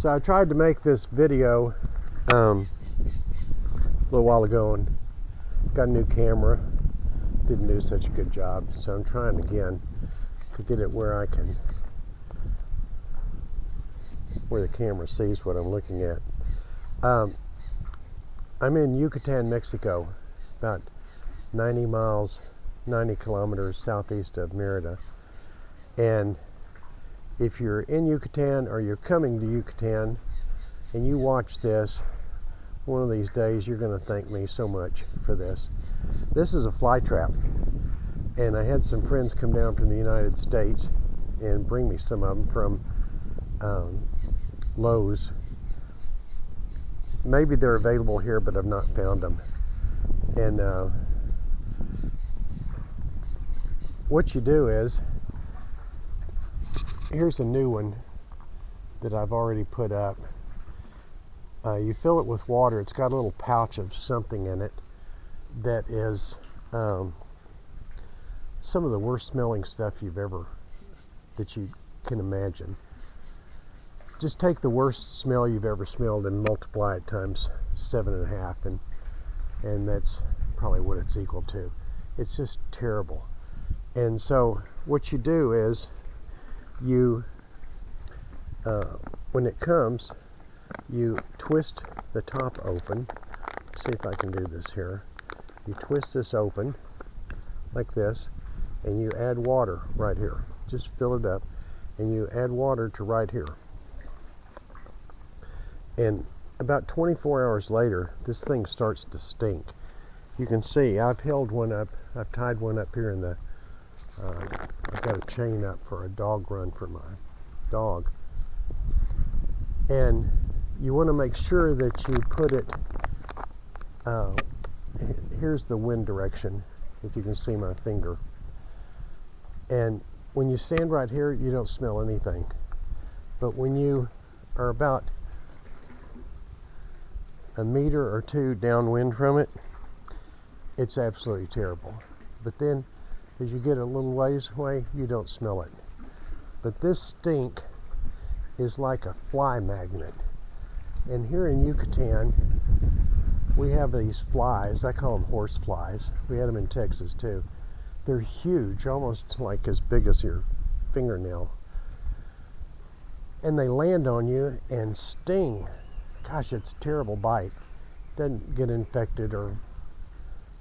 So I tried to make this video a little while ago and got a new camera. Didn't do such a good job, so I'm trying again to get it where the camera sees what I'm looking at. I'm in Yucatan, Mexico, about 90 kilometers southeast of Merida. And if you're in Yucatan or you're coming to Yucatan and you watch this, one of these days you're going to thank me so much for this. This is a fly trap, and I had some friends come down from the United States and bring me some of them from Lowe's. Maybe they're available here, but I've not found them. And what you do is, here's a new one that I've already put up. You fill it with water. It's got a little pouch of something in it that is some of the worst smelling stuff that you can imagine. Just take the worst smell you've ever smelled and multiply it times 7.5, and that's probably what it's equal to. It's just terrible. And so what you do is you when it comes, you twist the top open. See if I can do this here. You twist this open like this, and you add water right here. Just fill it up, and you add water to right here. And about 24 hours later, this thing starts to stink. You can see I've held one up. I've tied one up here in the I've got a chain up for a dog run for my dog. And you want to make sure that you put it, here's the wind direction, if you can see my finger. And when you stand right here, you don't smell anything. But when you are about a meter or two downwind from it, it's absolutely terrible. But then as you get a little ways away, you don't smell it. But this stink is like a fly magnet. And here in Yucatan, we have these flies. I call them horse flies. We had them in Texas too. They're huge, almost like as big as your fingernail. And they land on you and sting. Gosh, it's a terrible bite. Doesn't get infected or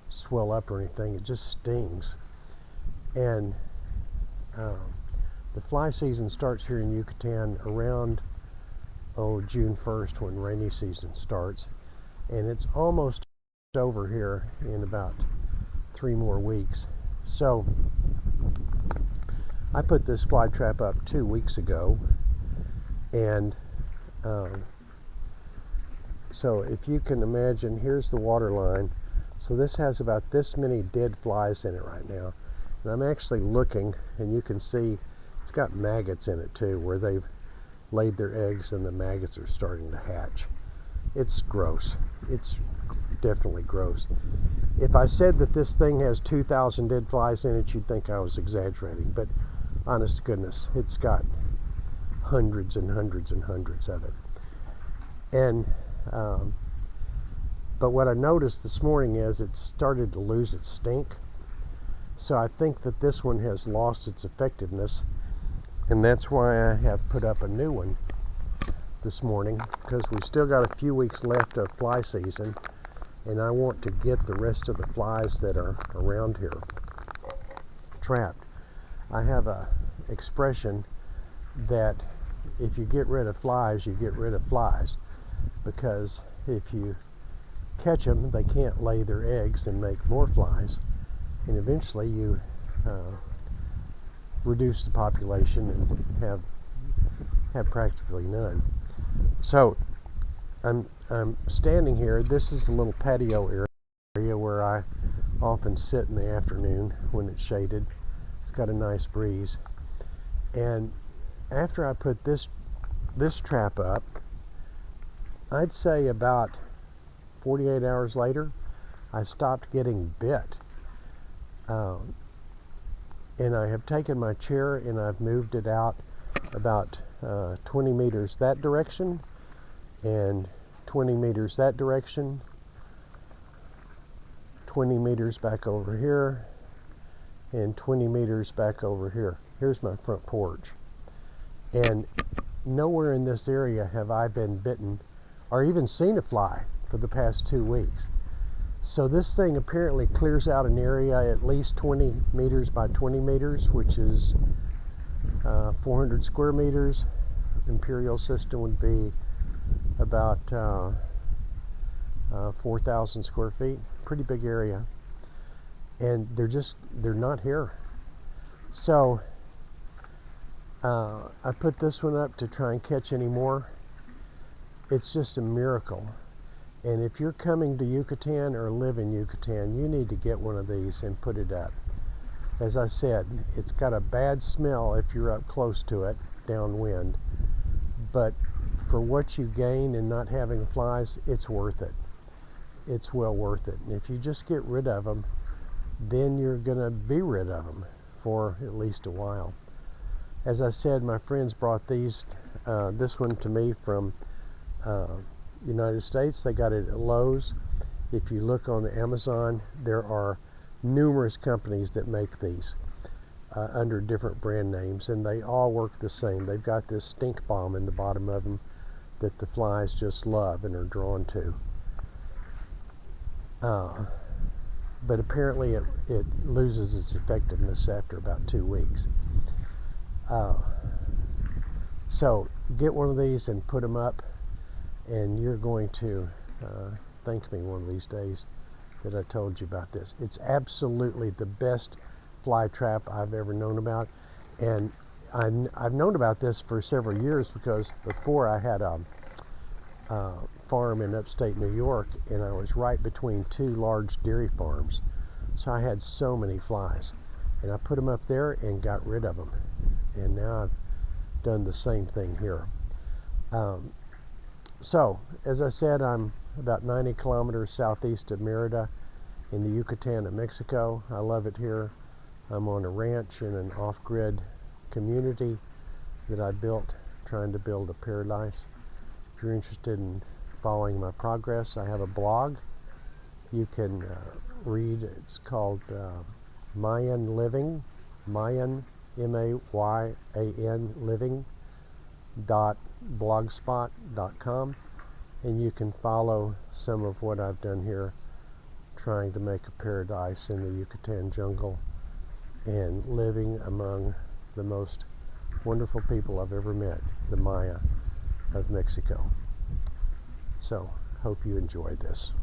swell up or anything. It just stings. And the fly season starts here in Yucatan around June 1st, when rainy season starts, and it's almost over here in about 3 more weeks. So I put this fly trap up 2 weeks ago, and so if you can imagine, here's the water line. So this has about this many dead flies in it right now. And I'm actually looking, and you can see it's got maggots in it too, where they've laid their eggs and the maggots are starting to hatch. It's gross. It's definitely gross. If I said that this thing has 2,000 dead flies in it, you'd think I was exaggerating. But honest to goodness, it's got hundreds and hundreds and hundreds of it. And but what I noticed this morning is it started to lose its stink. So I think that this one has lost its effectiveness, and that's why I have put up a new one this morning, because we've still got a few weeks left of fly season, and I want to get the rest of the flies that are around here trapped. I have a expression that if you get rid of flies, you get rid of flies, because if you catch them, they can't lay their eggs and make more flies, and eventually you reduce the population and have practically none. So I'm standing here. This is a little patio area where I often sit in the afternoon when it's shaded. It's got a nice breeze. And after I put this trap up, I'd say about 48 hours later, I stopped getting bit. And I have taken my chair and I've moved it out about 20 meters that direction, and 20 meters that direction, 20 meters back over here, and 20 meters back over here. Here's my front porch. And nowhere in this area have I been bitten or even seen a fly for the past 2 weeks. So this thing apparently clears out an area at least 20 meters by 20 meters, which is 400 square meters. Imperial system would be about 4,000 square feet. Pretty big area. And they're not here. So I put this one up to try and catch any more. It's just a miracle. And if you're coming to Yucatan or live in Yucatan, you need to get one of these and put it up. As I said, it's got a bad smell if you're up close to it, downwind. But for what you gain in not having flies, it's worth it. It's well worth it. And if you just get rid of them, then you're going to be rid of them for at least a while. As I said, my friends brought this one to me from United States. They got it at Lowe's. If you look on the Amazon, there are numerous companies that make these under different brand names, and they all work the same. They've got this stink bomb in the bottom of them that the flies just love and are drawn to. But apparently it loses its effectiveness after about 2 weeks. So get one of these and put them up, and you're going to thank me one of these days that I told you about this. It's absolutely the best fly trap I've ever known about, and I've known about this for several years because before I had a farm in upstate New York, and I was right between 2 large dairy farms, so I had so many flies, and I put them up there and got rid of them, and now I've done the same thing here. So as I said, I'm about 90 kilometers southeast of Merida in the Yucatan of Mexico. I love it here. I'm on a ranch in an off-grid community that I built, trying to build a paradise. If you're interested in following my progress, I have a blog you can read. It's called Mayan Living, Mayan, M-A-Y-A-N, living.blogspot.com, and you can follow some of what I've done here, trying to make a paradise in the Yucatan jungle and living among the most wonderful people I've ever met, the Maya of Mexico. So, hope you enjoyed this.